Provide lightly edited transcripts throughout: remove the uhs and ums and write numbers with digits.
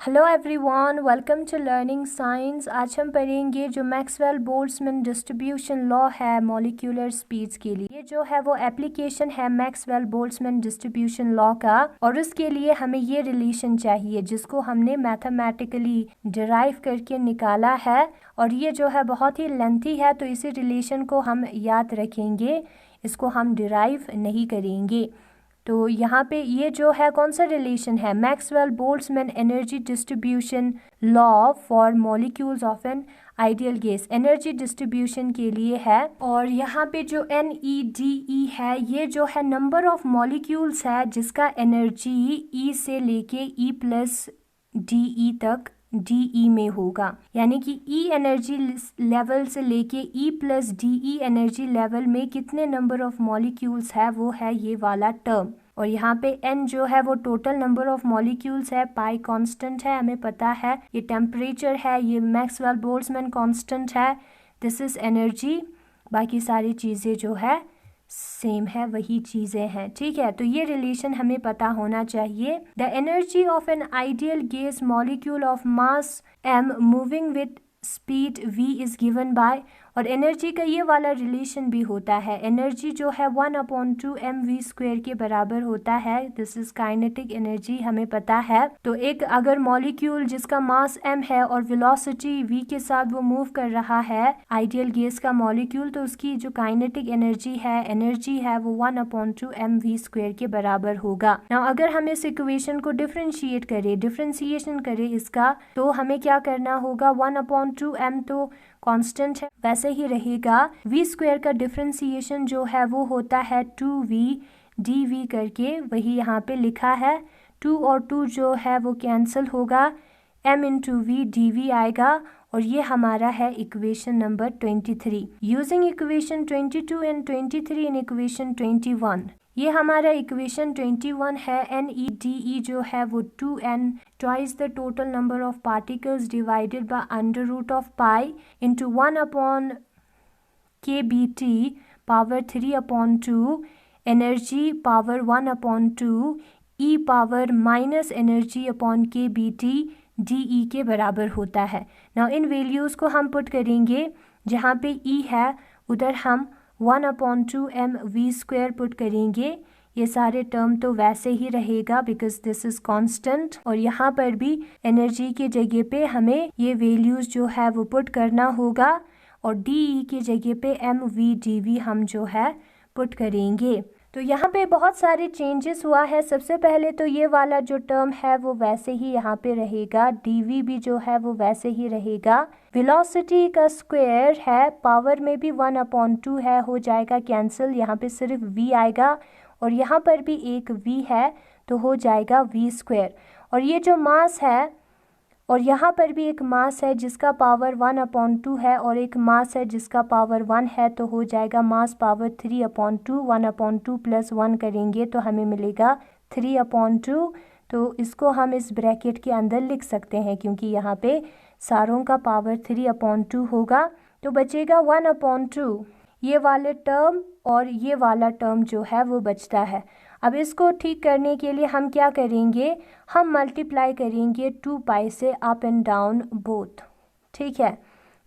Hello everyone, welcome to learning science. आज हम पढ़ेंगे जो मैक्सवेल बोल्ट्जमैन डिस्ट्रीब्यूशन लॉ है मॉलिक्यूलर स्पीड्स के लिए। ये जो है वो एप्लीकेशन है मैक्सवेल बोल्ट्जमैन डिस्ट्रीब्यूशन लॉ का, और उसके लिए हमें ये रिलेशन चाहिए जिसको हमने मैथमेटिकली डिराइव करके निकाला है। और ये जो है बहुत ही लेंथी है, तो इसी रिलेशन को हम याद रखेंगे, इसको हम डिराइव नहीं करेंगे। तो यहाँ पे ये जो है कौन सा रिलेशन है, Maxwell Boltzmann energy distribution law for molecules of an ideal gas, energy distribution के लिए है। और यहाँ पे जो NEDE है, ये जो है नंबर ऑफ मॉलिक्यूल्स है जिसका एनर्जी E से लेके E+DE तक DE में होगा, यानी कि E एनर्जी लेवल से लेके E+DE एनर्जी लेवल में कितने नंबर ऑफ मॉलिक्यूल्स है, वो है ये वाला टर्म। और यहाँ पे n जो है वो टोटल नंबर ऑफ मॉलिक्यूल्स है, पाई कांस्टेंट है, हमें पता है। ये टेम्परेचर है, ये मैक्सवेल बोल्ट्जमैन कांस्टेंट है, दिस इज एनर्जी। बाकी सारी चीज़ें जो है सेम है, वही चीज़ें हैं, ठीक है। तो ये रिलेशन हमें पता होना चाहिए। The energy of an ideal gas molecule of mass m moving with speed v is given by, और एनर्जी का ये वाला रिलेशन भी होता है। एनर्जी जो है 1/2 mv² के बराबर होता है, दिस इज काइनेटिक एनर्जी, हमें पता है। तो एक अगर मॉलिक्यूल जिसका मास m है और वेलोसिटी v के साथ वो मूव कर रहा है, आइडियल गैस का मॉलिक्यूल, तो उसकी जो काइनेटिक एनर्जी है वो 1/2 mv² के बराबर होगा। नाउ अगर हम इस इक्वेशन को डिफरेंशिएशन करें इसका, तो हमें क्या करना होगा, 1/2 m तो कांस्टेंट है, वैसे ही रहेगा। v² का डिफरेंशिएशन जो है वो होता है 2v dv करके, वही यहाँ पे लिखा है। 2 और 2 जो है वो कैंसिल होगा, m × v dv आएगा, और ये हमारा है equation number 23। Using equation 22 and 23 in equation 21, ये हमारा इक्वेशन 21 है। NEDE जो है वो 2n twice the total number of particles divided by √π into 1/kBT power 3/2 energy power 1/2 E power minus energy upon kBT DE के बराबर होता है। नाउ इन वैल्यूज़ को हम पुट करेंगे, जहाँ पे E है उधर हम 1/2 mv² पुट करेंगे। ये सारे टर्म तो वैसे ही रहेगा बिकॉज दिस इज कांस्टेंट, और यहाँ पर भी एनर्जी की जगह पे हमें ये वैल्यूज़ जो है वो पुट करना होगा, और DE की जगह पे mv/dv हम जो है पुट करेंगे। तो यहाँ पे बहुत सारे चेंजेस हुआ है। सबसे पहले तो ये वाला जो टर्म है वो वैसे ही यहाँ पे रहेगा, dv भी जो है वो वैसे ही रहेगा। वेलोसिटी का स्क्वायर है, पावर में भी 1/2 है, हो जाएगा कैंसिल, यहाँ पे सिर्फ v आएगा, और यहाँ पर भी एक v है तो हो जाएगा v²। और ये जो मास है, और यहाँ पर भी एक मास है जिसका पावर 1/2 है, और एक मास है जिसका पावर 1 है, तो हो जाएगा मास पावर 3/2। 1/2 + 1 करेंगे तो हमें मिलेगा 3/2। तो इसको हम इस ब्रैकेट के अंदर लिख सकते हैं, क्योंकि यहाँ पे सारों का पावर 3/2 होगा, तो बचेगा 1/2 ये वाले टर्म, और ये वाला टर्म जो है वो बचता है। अब इसको ठीक करने के लिए हम क्या करेंगे, हम मल्टीप्लाई करेंगे 2π से अप एंड डाउन बोथ, ठीक है।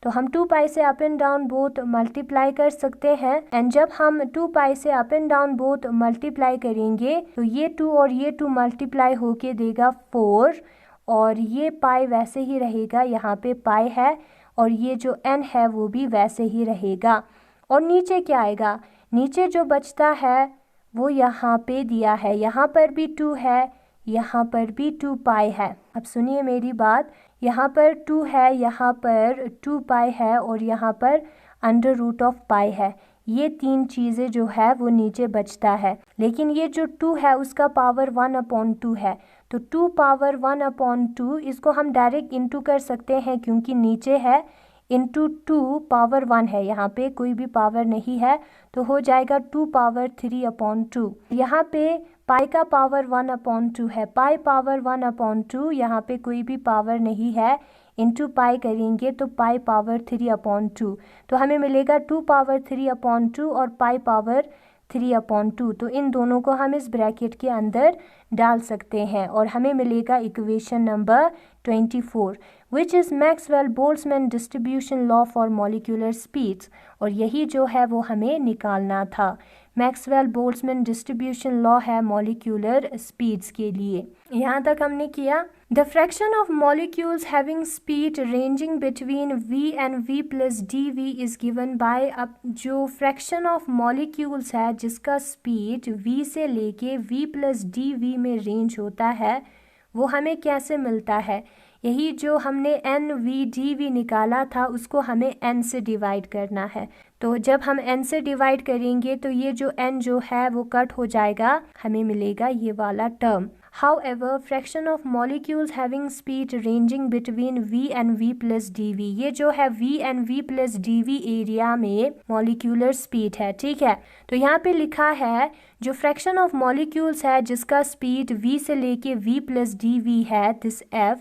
तो हम 2π से up and down both multiply कर सकते हैं, एंड जब हम 2π से up and down both multiply करेंगे तो ये 2 और ये 2 मल्टीप्लाई होके देगा 4, और ये पाई वैसे ही रहेगा, यहाँ पे पाई है, और ये जो n है वो भी वैसे ही रहेगा। और नीचे क्या आएगा, नीचे जो बचता है वो यहाँ पे दिया है, यहाँ पर भी 2 है, यहाँ पर भी 2π है। अब सुनिए मेरी बात, यहाँ पर 2 है, यहाँ पर 2π है, और यहाँ पर √π है। ये तीन चीज़ें जो है वो नीचे बचता है, लेकिन ये जो 2 है उसका पावर 1/2 है, तो 2 पावर 1/2 इसको हम डायरेक्ट इंटू कर सकते हैं, क्योंकि नीचे है, इंटू 2 पावर 1 है, यहाँ पे कोई भी पावर नहीं है, तो हो जाएगा 2 पावर 3/2। यहाँ पे पाई का पावर 1/2 है, पाई पावर 1/2, यहाँ पे कोई भी पावर नहीं है, इंटू पाई करेंगे तो पाई पावर 3/2, तो हमें मिलेगा 2 पावर 3/2 और पाई पावर 3/2। तो इन दोनों को हम इस ब्रैकेट के अंदर डाल सकते हैं और हमें मिलेगा equation number 24, which is Maxwell Boltzmann distribution law for molecular speeds. और यही जो है वो हमें निकालना था। मैक्सवेल बोल्ट्जमैन डिस्ट्रीब्यूशन लॉ है मॉलिक्यूलर स्पीड्स के लिए। यहाँ तक हमने किया। The fraction of molecules having speed ranging between v and v plus dv is given by. अब जो फ्रैक्शन ऑफ मॉलिक्यूल्स है जिसका स्पीड v से लेके v प्लस dv में रेंज होता है, वो हमें कैसे मिलता है? यही जो हमने n v dv निकाला था उसको हमें n से डिवाइड करना है। तो जब हम n से डिवाइड करेंगे तो ये जो n जो है वो कट हो जाएगा, हमें मिलेगा ये वाला term. However, fraction of molecules having speed ranging between v and v plus dv, ये जो है v and v plus dv area में मॉलिक्यूलर स्पीड है, ठीक है। तो यहाँ पे लिखा है जो फ्रैक्शन ऑफ मॉलिक्यूल्स है जिसका स्पीड v से लेके v plus dv है, this f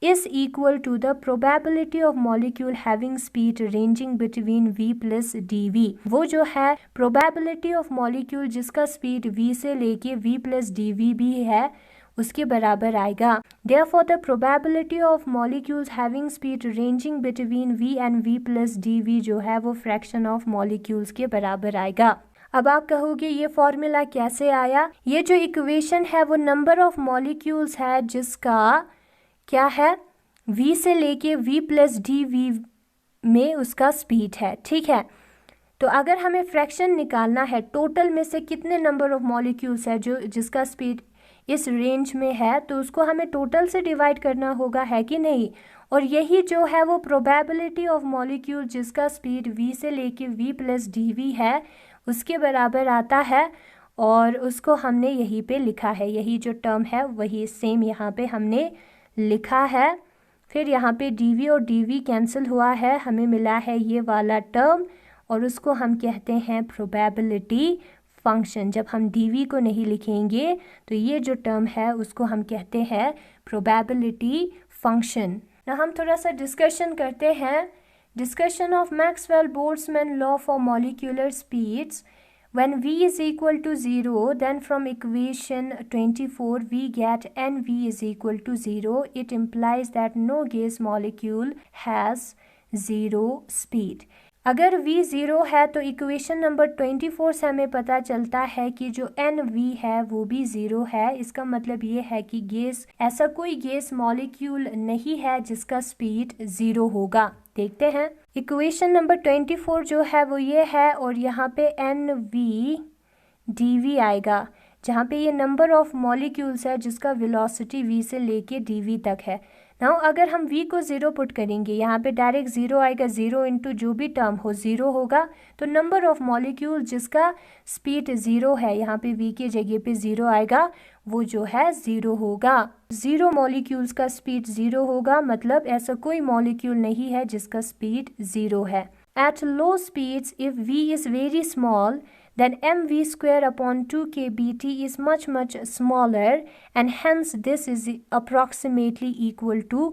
is equal to the probability of molecule having speed ranging between v plus dv। वो जो है probability of molecule जिसका स्पीड v से लेके v plus dv भी है उसके बराबर आएगा। Therefore, the probability of molecules having speed ranging between v and v plus dv जो है वो fraction of molecules के बराबर आएगा। अब आप कहोगे ये फॉर्मूला कैसे आया? ये जो इक्वेशन है वो नंबर ऑफ मॉलिक्यूल्स है जिसका क्या है v से लेके v प्लस dv में उसका स्पीड है, ठीक है। तो अगर हमें फ्रैक्शन निकालना है टोटल में से कितने नंबर ऑफ मॉलिक्यूल्स है जो जिसका स्पीड इस रेंज में है, तो उसको हमें टोटल से डिवाइड करना होगा, है कि नहीं। और यही जो है वो प्रोबेबिलिटी ऑफ मॉलिक्यूल जिसका स्पीड v से लेके v प्लस dv है उसके बराबर आता है और उसको हमने यहीं पे लिखा है। यही जो टर्म है वही सेम यहाँ पे हमने लिखा है। फिर यहाँ पे dv और dv कैंसिल हुआ है, हमें मिला है ये वाला टर्म और उसको हम कहते हैं प्रोबेबिलिटी फंक्शन। जब हम dv को नहीं लिखेंगे तो ये जो टर्म है उसको हम कहते हैं प्रोबेबिलिटी फंक्शन। ना हम थोड़ा सा डिस्कशन करते हैं। Discussion of Maxwell Boltzmann law for molecular speeds. When v is equal to 0, then from equation 24 we get nv is equal to 0. It implies that no gas molecule has zero speed. अगर v 0 है तो equation number 24 से हमें पता चलता है कि जो nv है वो भी 0 है। इसका मतलब ये है कि गैस ऐसा कोई गैस मॉलिक्यूल नहीं है जिसका स्पीड 0 होगा। देखते हैं इक्वेशन नंबर 24 जो है वो ये है और यहाँ पे nv dv आएगा जहाँ पे ये नंबर ऑफ मॉलिक्यूल्स है जिसका वेलोसिटी v से लेके dv तक है। नाउ अगर हम v को 0 पुट करेंगे यहाँ पे डायरेक्ट 0 आएगा, 0 इंटू जो भी टर्म हो 0 होगा। तो नंबर ऑफ मॉलिक्यूल जिसका स्पीड 0 है, यहाँ पे v की जगह पे 0 आएगा, वो जो है 0 होगा। 0 मॉलिक्यूल्स का स्पीड 0 होगा, मतलब ऐसा कोई मॉलिक्यूल नहीं है जिसका स्पीड 0 है। At low speeds, if v is very small, then mv square upon 2 kBt is much smaller and hence this is approximately equal to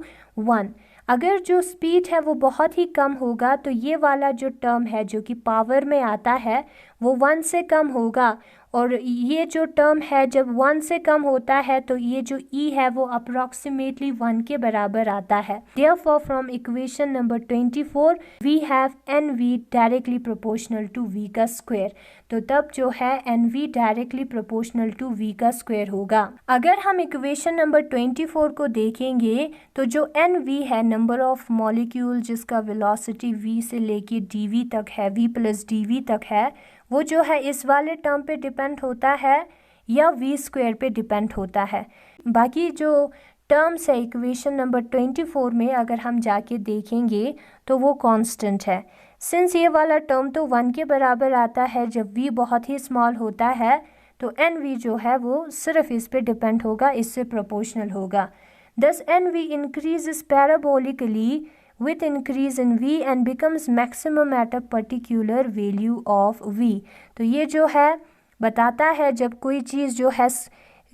1. अगर जो स्पीड है वो बहुत ही कम होगा तो ये वाला जो टर्म है जो कि पावर में आता है वो 1 से कम होगा और ये जो टर्म है जब 1 से कम होता है तो ये जो e है वो अप्रॉक्सीमेटली 1 के बराबर आता है। Therefore, from equation number 24 we have nv directly proportional to v का स्क्वायर। तो तब जो है nv directly proportional to v का स्क्वायर होगा। अगर हम इक्वेशन नंबर 24 को देखेंगे तो जो nv है नंबर ऑफ मॉलिक्यूल जिसका वेलोसिटी v से लेके dv तक है, v प्लस dv तक है, वो जो है इस वाले टर्म पे डिपेंड होता है या v स्क्वायर पे डिपेंड होता है। बाकी जो टर्म्स है इक्वेशन नंबर 24 में अगर हम जाके देखेंगे तो वो कांस्टेंट है। सिंस ये वाला टर्म तो 1 के बराबर आता है जब v बहुत ही स्मॉल होता है तो nv जो है वो सिर्फ इस पे डिपेंड होगा, इससे प्रोपोर्शनल होगा। Thus nv increases parabolically with increase in v and becomes maximum at a particular value of v। तो ये जो है बताता है जब कोई चीज़ जो है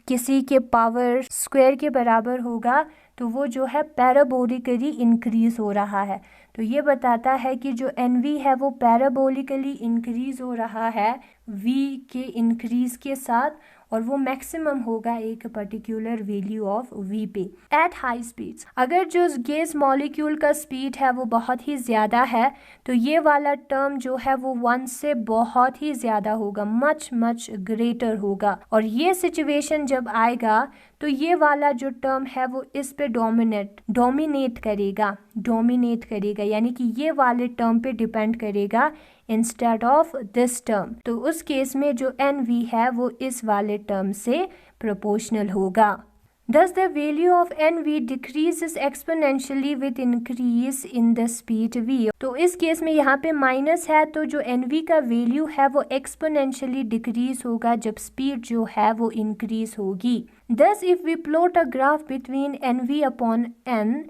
किसी के पावर स्क्वायर के बराबर होगा तो वो जो है पैराबोलिकली इंक्रीज हो रहा है। तो ये बताता है कि जो NV है वो पैराबोलिकली इंक्रीज हो रहा है V के इंक्रीज के साथ, और वो मैक्सिमम होगा एक पर्टिकुलर वैल्यू ऑफ V पे एट हाई स्पीड्स। अगर जो गैस मॉलिक्यूल का स्पीड है वो बहुत ही ज़्यादा है तो ये वाला टर्म जो है वो 1 से बहुत ही ज़्यादा होगा, मच ग्रेटर होगा। और ये सिचुएशन जब आएगा तो ये वाला जो टर्म है वो इस पे डोमिनेट करेगा, यानी कि ये वाले टर्म पे डिपेंड करेगा इंस्टेड ऑफ दिस टर्म। तो उस केस में जो NV है वो इस वाले टर्म से प्रोपोर्शनल होगा। Thus the value of NV decreases exponentially with increase in the speed V। तो इस केस में यहाँ पे माइनस है तो जो NV का वैल्यू है वो एक्सपोनेंशियली डिक्रीज होगा जब स्पीड जो है वो इंक्रीज होगी। Thus if we plot a graph between NV upon N,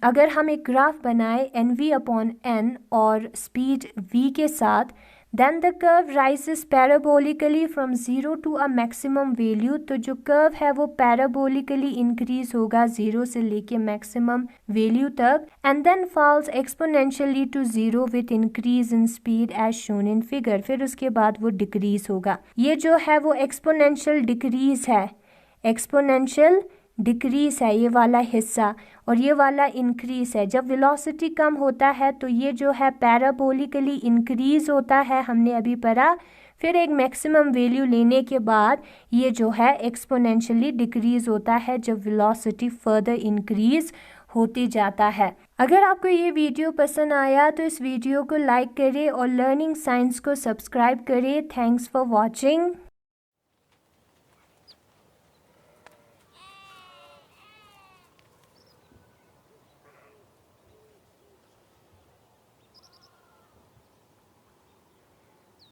अगर हम एक ग्राफ बनाए NV upon N और स्पीड V के साथ, then the curve rises parabolically from 0 to a maximum value। तो जो कर्व है वो पैराबोलिकली इंक्रीज होगा 0 से लेके मैक्सिमम वैल्यू तक, and then falls exponentially to 0 with increase in speed as shown in figure। फिर उसके बाद वो डिक्रीज होगा। ये जो है वो एक्सपोनेंशियल डिक्रीज है ये वाला हिस्सा, और ये वाला इंक्रीज है। जब वेलोसिटी कम होता है तो ये जो है पैराबोलिकली इंक्रीज होता है, हमने अभी पढ़ा। फिर एक मैक्सिमम वैल्यू लेने के बाद ये जो है एक्सपोनेंशियली डिक्रीज होता है जब वेलोसिटी फर्दर इंक्रीज होते जाता है। अगर आपको ये वीडियो पसंद आया तो इस वीडियो को लाइक करें और लर्निंग साइंस को सब्सक्राइब करें। Thanks for watching.